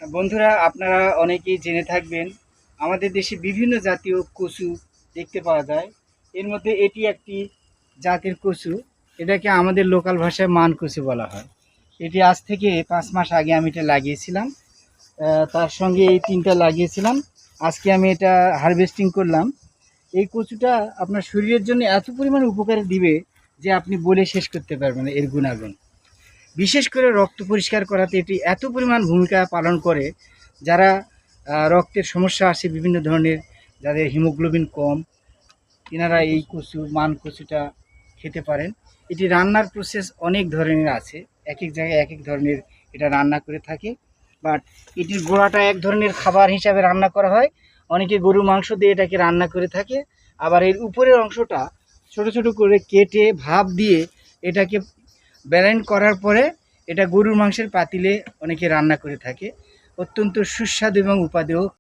বন্ধুরা, আপনারা অনেকেই জেনে থাকবেন আমাদের দেশে বিভিন্ন জাতীয় কচু দেখতে পাওয়া যায়। এর মধ্যে এটি একটি জাতের কচু। এটাকে আমাদের লোকাল ভাষায় মান কচু বলা হয়। এটি আজ থেকে 5 মাস আগে আমি এটা লাগিয়েছিলাম। তার সঙ্গে এই 3টা লাগিয়েছিলাম। আজকে আমি এটা হারভেস্টিং করলাম। এই কচুটা আপনার শরীরের জন্য এত পরিমাণ উপকার দিবে যে আপনি বলে শেষ করতে পারবেন না এর গুণাগুণ। বিশেষ করে রক্ত পরিষ্কার করাতে এটি এত পরিমাণ ভূমিকা পালন করে, যারা রক্তের সমস্যা আছে বিভিন্ন ধরনের, যাদের হিমোগ্লোবিন কম, এনারা এই মান কচুটা খেতে পারেন। এটি রান্নার প্রসেস অনেক ধরনের আছে, এক এক জায়গায় এক এক ধরনের এটা রান্না করে থাকে। বাট এটির গোড়াটা এক ধরনের খাবার হিসাবে রান্না করা হয়। অনেকে গরু মাংস দিয়ে এটাকে রান্না করে থাকে। আবার এর উপরের অংশটা ছোট ছোট করে কেটে ভাপ দিয়ে এটাকে ব্যালেন্ড করার পরে এটা গরুর মাংসের পাতিলে অনেকে রান্না করে থাকে। অত্যন্ত সুস্বাদু এবং উপাদেয়